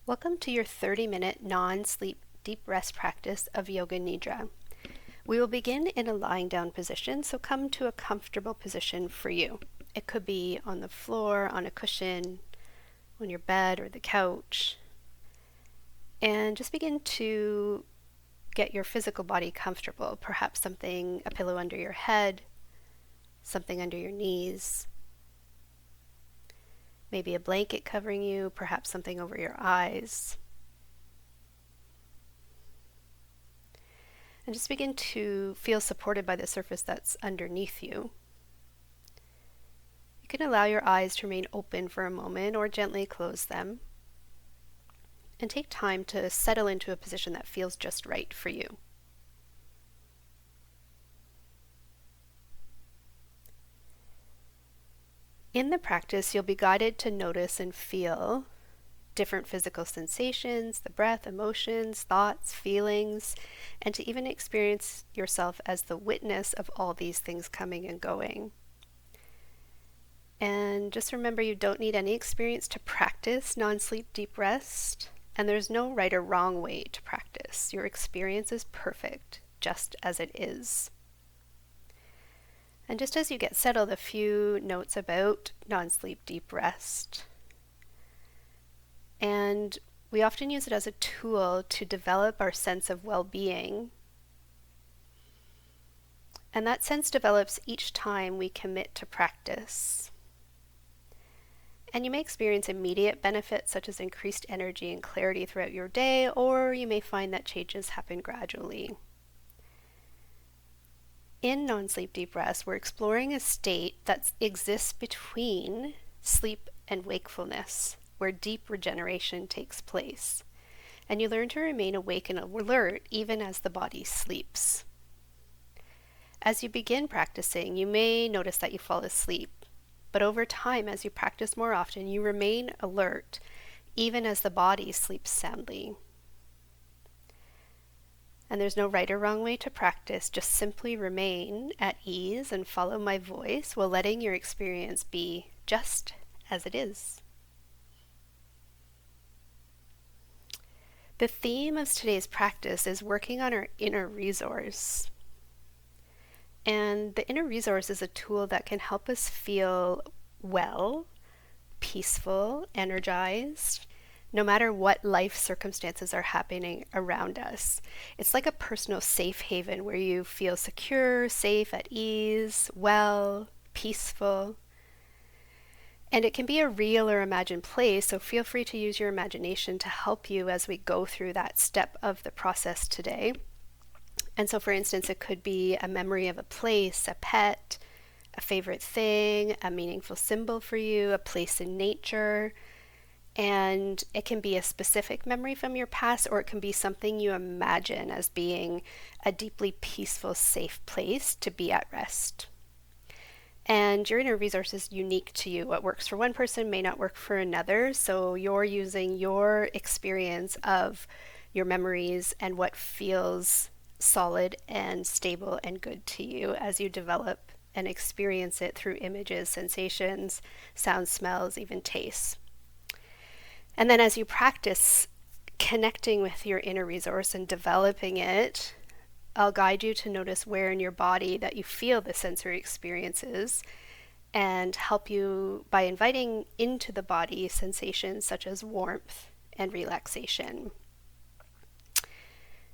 Welcome to your 30-minute non-sleep deep rest practice of Yoga Nidra. We will begin in a lying down position, so come to a comfortable position for you. It could be on the floor, on a cushion, on your bed or the couch. And just begin to get your physical body comfortable, perhaps a pillow under your head, something under your knees, maybe a blanket covering you, perhaps something over your eyes. And just begin to feel supported by the surface that's underneath you. You can allow your eyes to remain open for a moment or gently close them. And take time to settle into a position that feels just right for you. In the practice, you'll be guided to notice and feel different physical sensations, the breath, emotions, thoughts, feelings, and to even experience yourself as the witness of all these things coming and going. And just remember, you don't need any experience to practice non-sleep deep rest, and there's no right or wrong way to practice. Your experience is perfect, just as it is. And just as you get settled, a few notes about non-sleep deep rest. And we often use it as a tool to develop our sense of well-being. And that sense develops each time we commit to practice. And you may experience immediate benefits such as increased energy and clarity throughout your day, or you may find that changes happen gradually. In non-sleep deep rest, we're exploring a state that exists between sleep and wakefulness, where deep regeneration takes place. And you learn to remain awake and alert even as the body sleeps. As you begin practicing, you may notice that you fall asleep, but over time, as you practice more often, you remain alert even as the body sleeps soundly. And there's no right or wrong way to practice, just simply remain at ease and follow my voice while letting your experience be just as it is. The theme of today's practice is working on our inner resource. And the inner resource is a tool that can help us feel well, peaceful, energized, no matter what life circumstances are happening around us. It's like a personal safe haven where you feel secure, safe, at ease, well, peaceful. And it can be a real or imagined place, so feel free to use your imagination to help you as we go through that step of the process today. And so, for instance, it could be a memory of a place, a pet, a favorite thing, a meaningful symbol for you, a place in nature. And it can be a specific memory from your past, or it can be something you imagine as being a deeply peaceful, safe place to be at rest. And your inner resource is unique to you. What works for one person may not work for another, so you're using your experience of your memories and what feels solid and stable and good to you as you develop and experience it through images, sensations, sounds, smells, even tastes. And then as you practice connecting with your inner resource and developing it, I'll guide you to notice where in your body that you feel the sensory experiences and help you by inviting into the body sensations such as warmth and relaxation.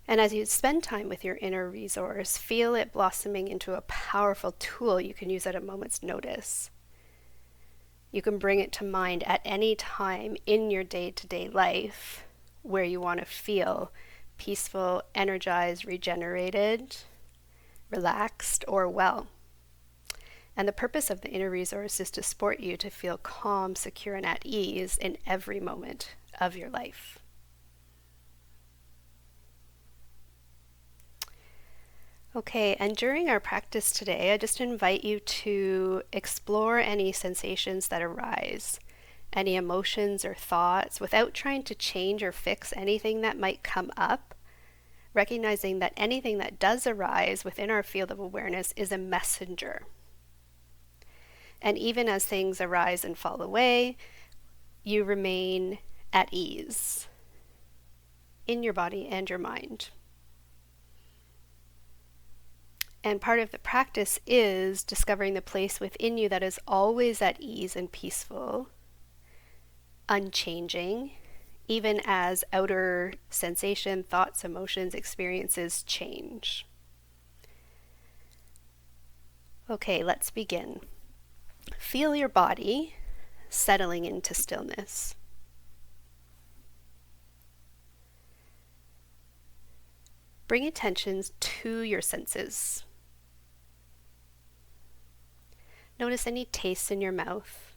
And as you spend time with your inner resource, feel it blossoming into a powerful tool you can use at a moment's notice. You can bring it to mind at any time in your day-to-day life where you want to feel peaceful, energized, regenerated, relaxed, or well. And the purpose of the inner resource is to support you to feel calm, secure, and at ease in every moment of your life. Okay, and during our practice today, I just invite you to explore any sensations that arise, any emotions or thoughts, without trying to change or fix anything that might come up, recognizing that anything that does arise within our field of awareness is a messenger. And even as things arise and fall away, you remain at ease. in your body and your mind. And part of the practice is discovering the place within you that is always at ease and peaceful, unchanging, even as outer sensation, thoughts, emotions, experiences change. Okay, let's begin. Feel your body settling into stillness. Bring attention to your senses. Notice any tastes in your mouth,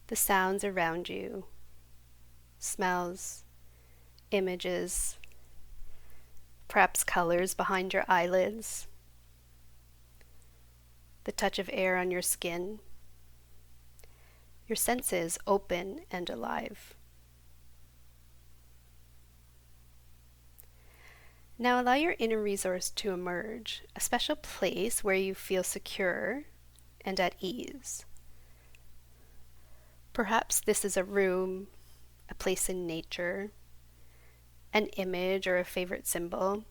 the sounds around you, smells, images, perhaps colors behind your eyelids, the touch of air on your skin, your senses open and alive. Now allow your inner resource to emerge, a special place where you feel secure and at ease. Perhaps this is a room, a place in nature, an image or a favorite symbol,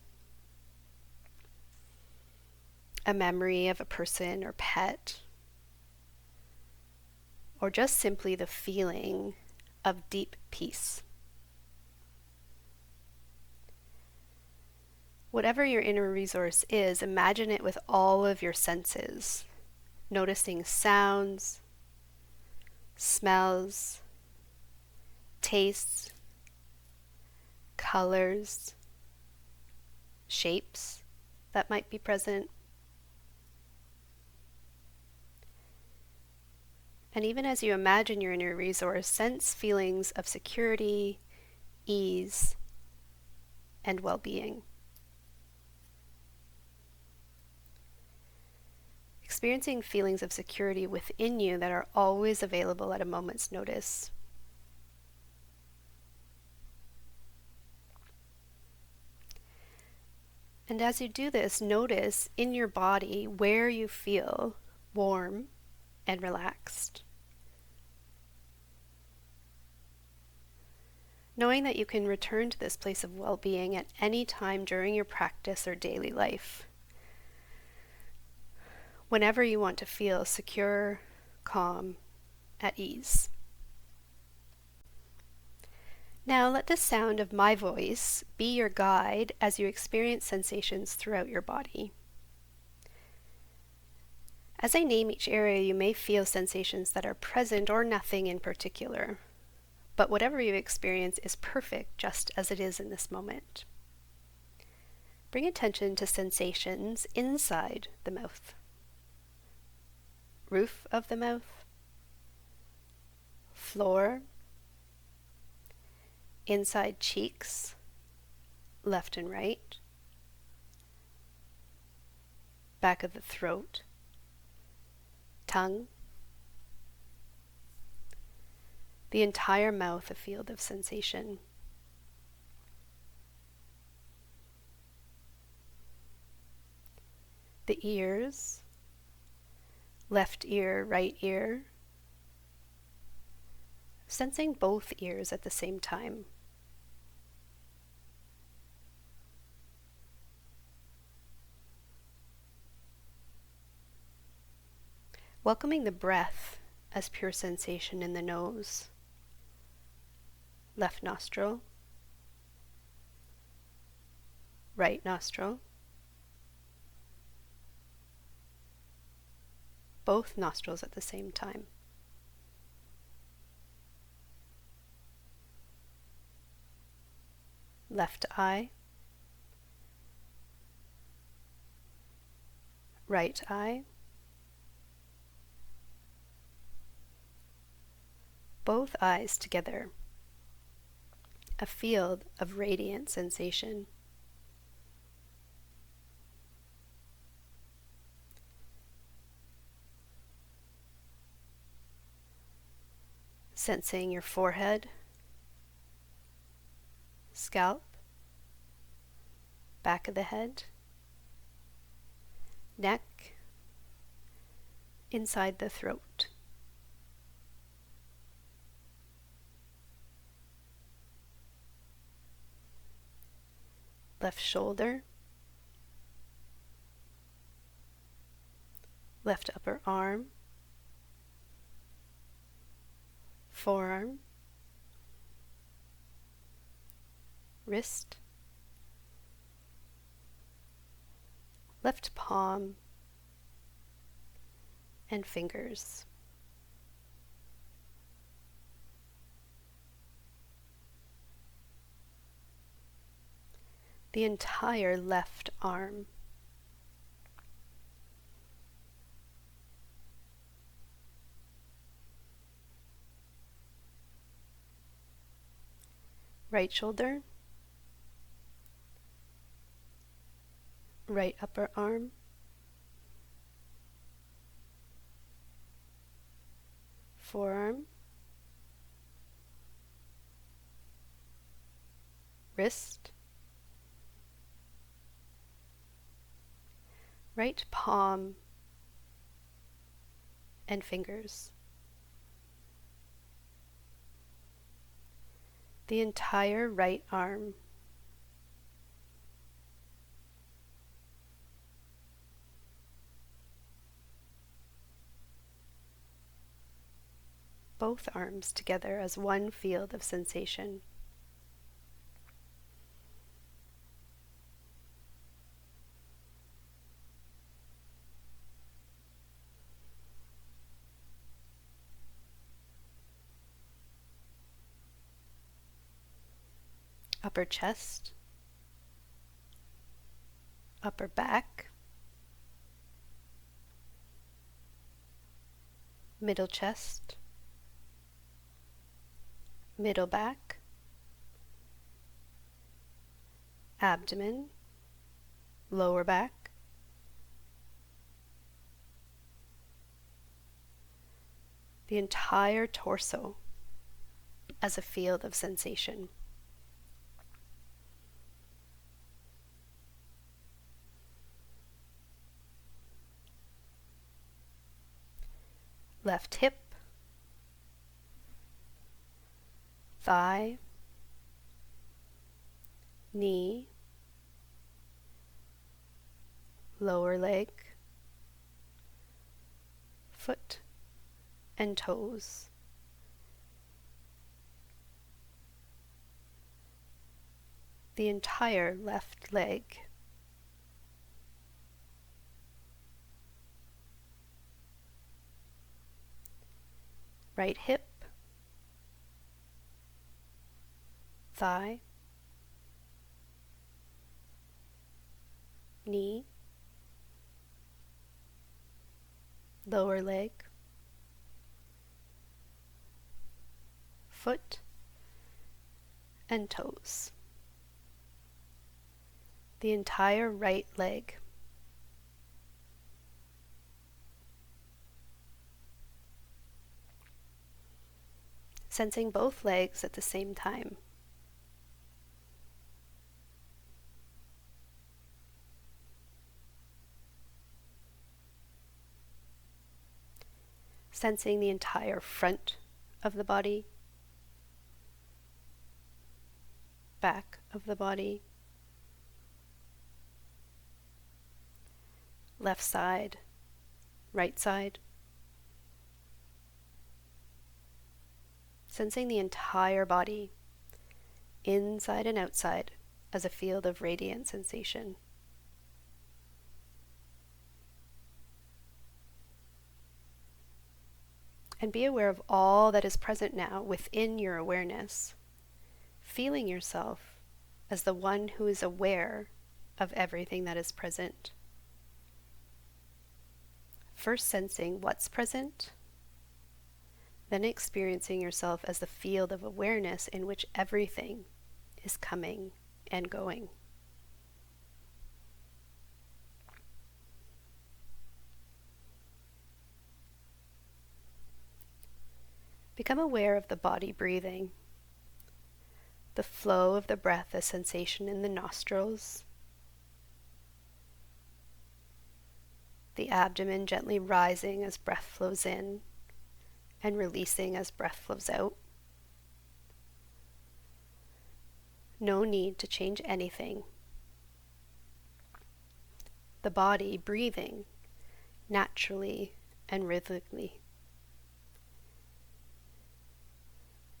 a memory of a person or pet, or just simply the feeling of deep peace. Whatever your inner resource is, imagine it with all of your senses, noticing sounds, smells, tastes, colors, shapes that might be present. And even as you imagine your inner resource, sense feelings of security, ease, and well-being. Experiencing feelings of security within you that are always available at a moment's notice. And as you do this, notice in your body where you feel warm and relaxed. Knowing that you can return to this place of well-being at any time during your practice or daily life. Whenever you want to feel secure, calm, at ease. Now let the sound of my voice be your guide as you experience sensations throughout your body. As I name each area, you may feel sensations that are present or nothing in particular, but whatever you experience is perfect just as it is in this moment. Bring attention to sensations inside the mouth. Roof of the mouth, floor, inside cheeks, left and right, back of the throat, tongue, the entire mouth a field of sensation. The ears, left ear, right ear, sensing both ears at the same time. Welcoming the breath as pure sensation in the nose, left nostril, right nostril, both nostrils at the same time. Left eye, right eye, both eyes together, a field of radiant sensation. Sensing your forehead, scalp, back of the head, neck, inside the throat. left shoulder, left upper arm, forearm, wrist, left palm, and fingers. The entire left arm. Right shoulder, right upper arm, forearm, wrist, right palm, and fingers. The entire right arm. Both arms together as one field of sensation. Upper chest, upper back, middle chest, middle back, abdomen, lower back, the entire torso as a field of sensation. Left hip, thigh, knee, lower leg, foot, and toes. The entire left leg. Right hip, thigh, knee, lower leg, foot, and toes. The entire right leg. Sensing both legs at the same time. Sensing the entire front of the body, back of the body, left side, right side. Sensing the entire body, inside and outside, as a field of radiant sensation. And be aware of all that is present now within your awareness, feeling yourself as the one who is aware of everything that is present. First sensing what's present, then experiencing yourself as the field of awareness in which everything is coming and going. Become aware of the body breathing, the flow of the breath as sensation in the nostrils, the abdomen gently rising as breath flows in and releasing as breath flows out. No need to change anything, the body breathing naturally and rhythmically.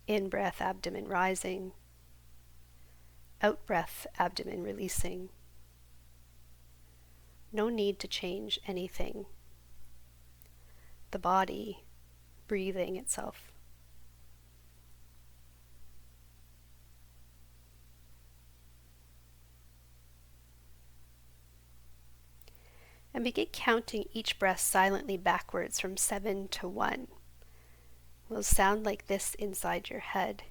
In-breath, abdomen rising. Out-breath, abdomen releasing. No need to change anything. The body breathing itself. And begin counting each breath silently backwards from 7 to 1. It will sound like this inside your head.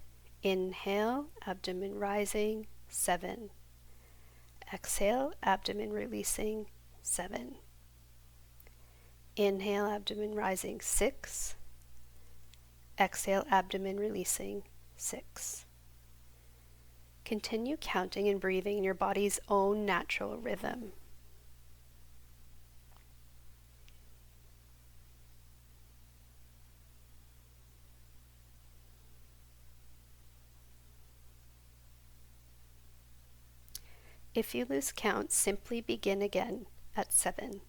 Inhale, abdomen rising, 7. Exhale, abdomen releasing, 7. Inhale, abdomen rising, 6. Exhale, abdomen releasing, 6. Continue counting and breathing in your body's own natural rhythm. If you lose count, simply begin again at 7.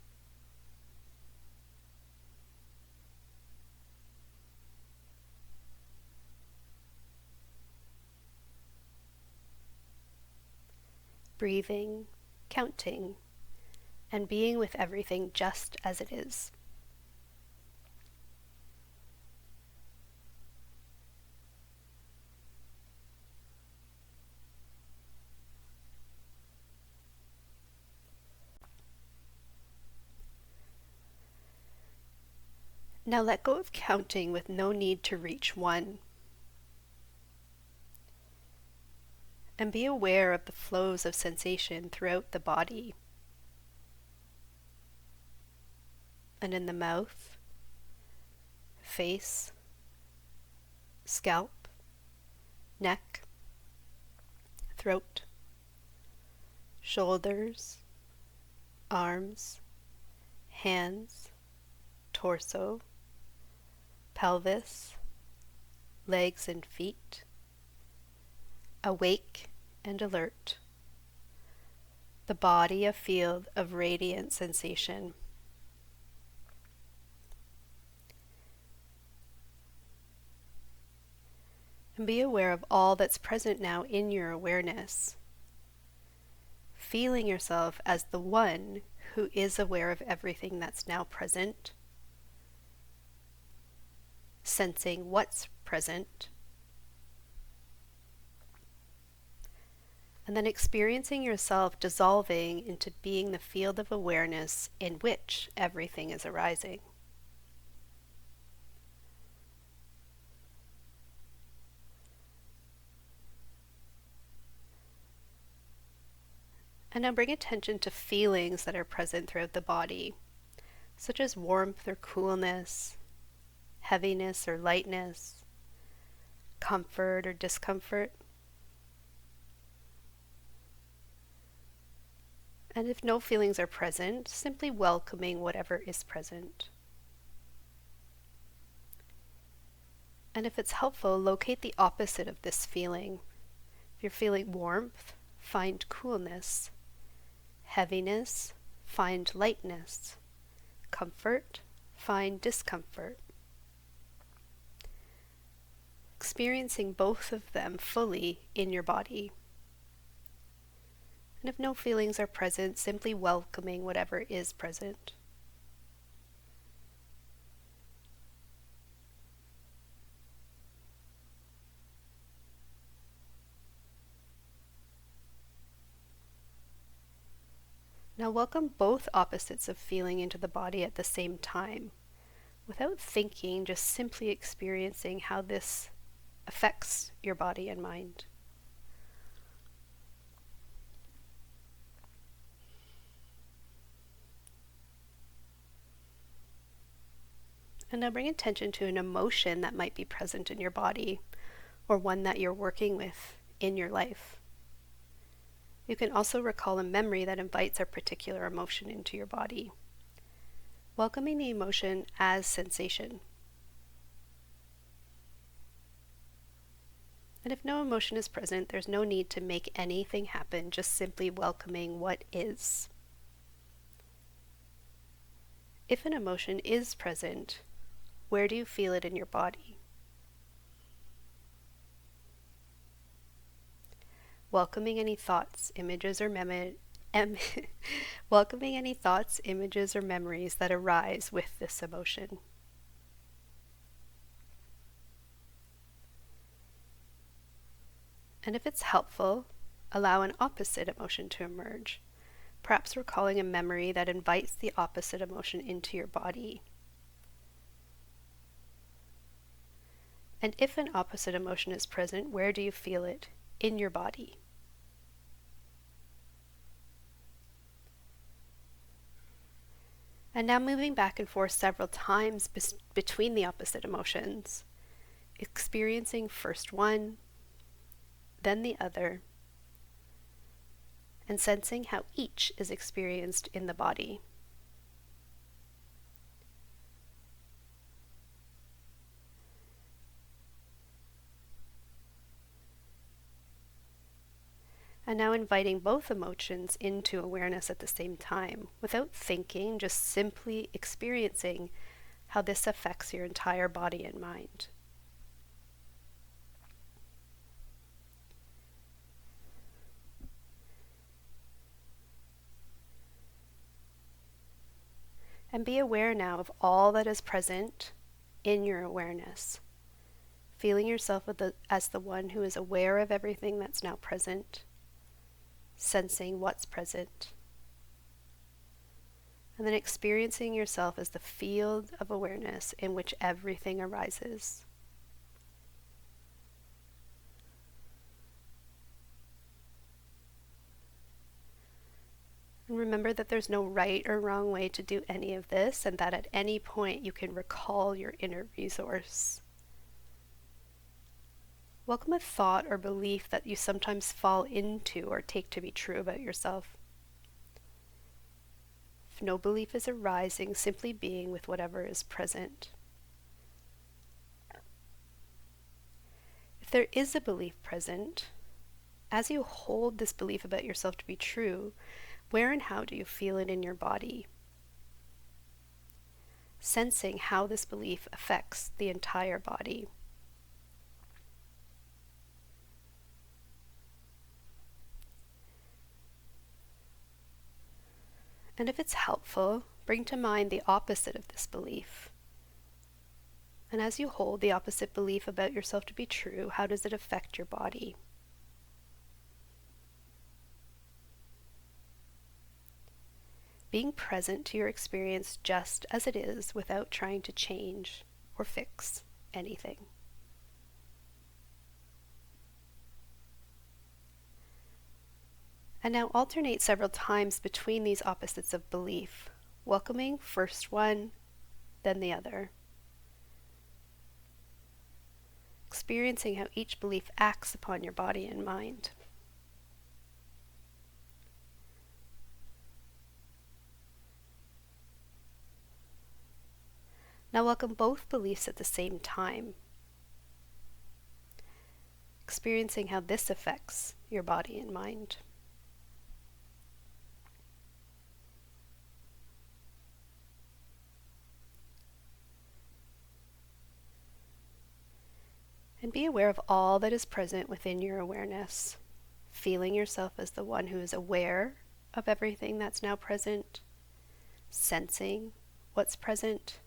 Breathing, counting, and being with everything just as it is. Now let go of counting with no need to reach 1. And be aware of the flows of sensation throughout the body. And in the mouth, face, scalp, neck, throat, shoulders, arms, hands, torso, pelvis, legs and feet, awake and alert, the body a field of radiant sensation. And be aware of all that's present now in your awareness, feeling yourself as the one who is aware of everything that's now present, sensing what's present, and then experiencing yourself dissolving into being the field of awareness in which everything is arising. And now bring attention to feelings that are present throughout the body, such as warmth or coolness, heaviness or lightness, comfort or discomfort. And if no feelings are present, simply welcoming whatever is present. And if it's helpful, locate the opposite of this feeling. If you're feeling warmth, find coolness. Heaviness, find lightness. Comfort, find discomfort. Experiencing both of them fully in your body. And if no feelings are present, simply welcoming whatever is present. Now welcome both opposites of feeling into the body at the same time. Without thinking, just simply experiencing how this affects your body and mind. And now bring attention to an emotion that might be present in your body, or one that you're working with in your life. You can also recall a memory that invites a particular emotion into your body, welcoming the emotion as sensation. And if no emotion is present, there's no need to make anything happen, just simply welcoming what is. If an emotion is present, where do you feel it in your body? Welcoming any thoughts, images, or welcoming any thoughts, images, or memories that arise with this emotion. And if it's helpful, allow an opposite emotion to emerge, perhaps recalling a memory that invites the opposite emotion into your body. And if an opposite emotion is present, where do you feel it in your body? And now moving back and forth several times between the opposite emotions, experiencing first one, then the other, and sensing how each is experienced in the body. And now inviting both emotions into awareness at the same time, without thinking, just simply experiencing how this affects your entire body and mind. And be aware now of all that is present in your awareness, feeling yourself as the one who is aware of everything that's now present, sensing what's present, and then experiencing yourself as the field of awareness in which everything arises. And remember that there's no right or wrong way to do any of this, and that at any point you can recall your inner resource. Welcome a thought or belief that you sometimes fall into or take to be true about yourself. If no belief is arising, simply being with whatever is present. If there is a belief present, as you hold this belief about yourself to be true, where and how do you feel it in your body? Sensing how this belief affects the entire body. And if it's helpful, bring to mind the opposite of this belief. And as you hold the opposite belief about yourself to be true, how does it affect your body? Being present to your experience just as it is without trying to change or fix anything. And now alternate several times between these opposites of belief, welcoming first one, then the other. Experiencing how each belief acts upon your body and mind. Now welcome both beliefs at the same time. Experiencing how this affects your body and mind. And be aware of all that is present within your awareness, feeling yourself as the one who is aware of everything that's now present, sensing what's present,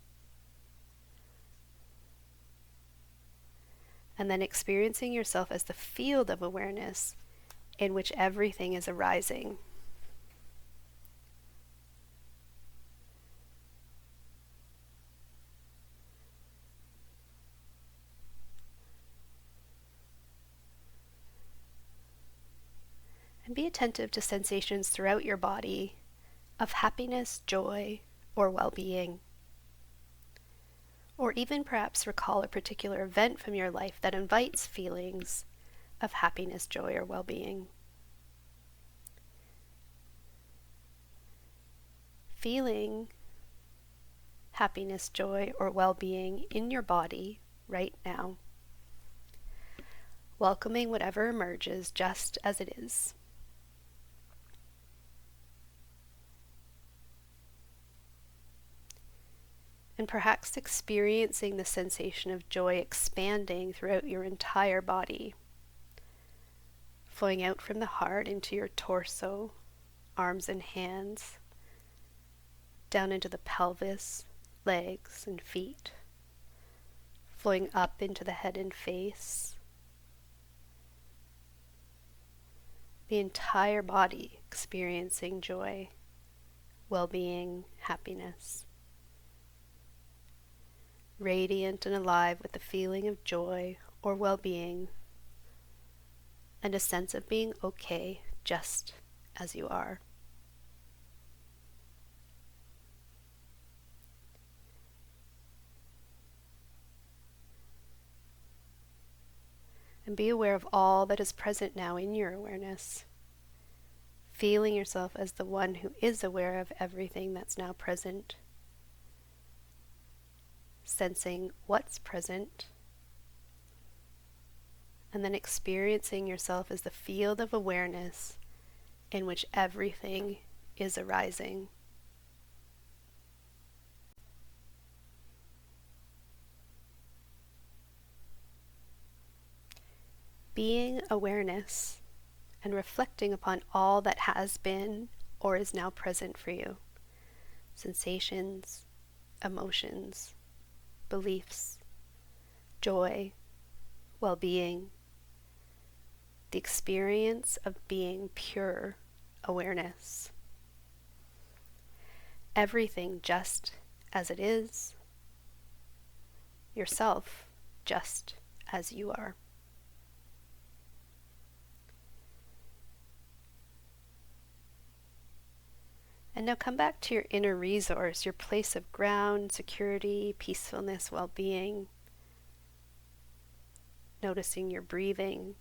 and then experiencing yourself as the field of awareness in which everything is arising. And be attentive to sensations throughout your body of happiness, joy, or well-being. Or even perhaps recall a particular event from your life that invites feelings of happiness, joy, or well-being. Feeling happiness, joy, or well-being in your body right now. Welcoming whatever emerges just as it is. and perhaps experiencing the sensation of joy expanding throughout your entire body, flowing out from the heart into your torso, arms and hands, down into the pelvis, legs and feet, flowing up into the head and face, the entire body experiencing joy, well-being, happiness, radiant and alive with the feeling of joy or well-being and a sense of being okay just as you are. And be aware of all that is present now in your awareness, feeling yourself as the one who is aware of everything that's now present, sensing what's present, and then experiencing yourself as the field of awareness in which everything is arising. Being awareness and reflecting upon all that has been or is now present for you. Sensations, emotions, beliefs, joy, well-being, the experience of being pure awareness. Everything just as it is, yourself just as you are. And now come back to your inner resource, your place of ground, security, peacefulness, well-being. Noticing your breathing,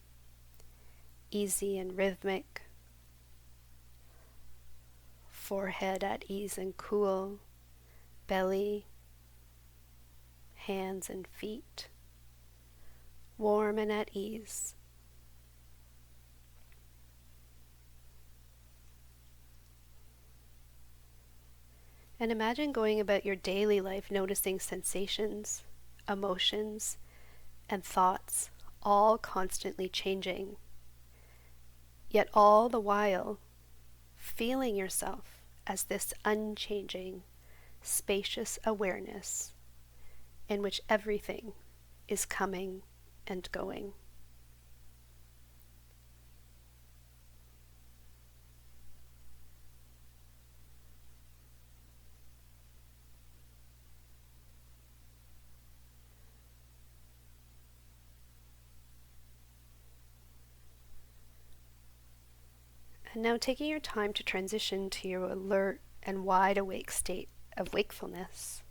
easy and rhythmic. Forehead at ease and cool. Belly, hands and feet, warm and at ease. And imagine going about your daily life noticing sensations, emotions, and thoughts all constantly changing, yet all the while feeling yourself as this unchanging, spacious awareness in which everything is coming and going. And now taking your time to transition to your alert and wide awake state of wakefulness.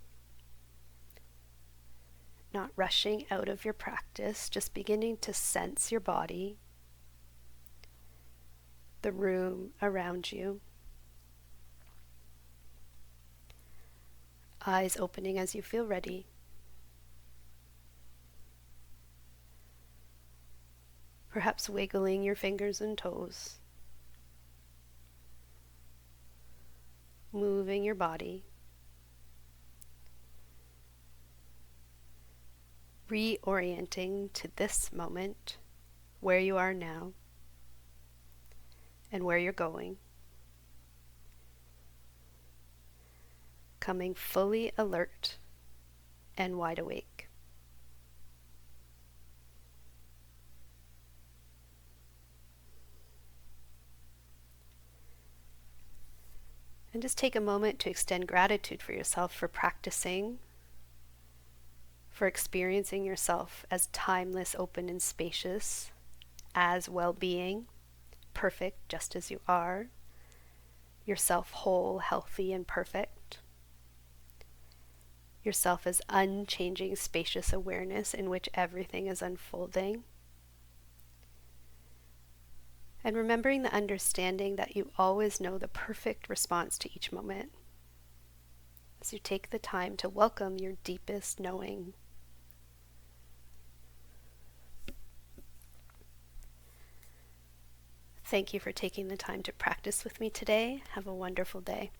Not rushing out of your practice, just beginning to sense your body, the room around you. Eyes opening as you feel ready. Perhaps wiggling your fingers and toes. Moving your body. Reorienting to this moment, where you are now, and where you're going. Coming fully alert and wide awake. And just take a moment to extend gratitude for yourself for practicing, for experiencing yourself as timeless, open, and spacious, as well-being, perfect just as you are, yourself whole, healthy, and perfect, yourself as unchanging, spacious awareness in which everything is unfolding, and remembering the understanding that you always know the perfect response to each moment as you take the time to welcome your deepest knowing. Thank you for taking the time to practice with me today. Have a wonderful day.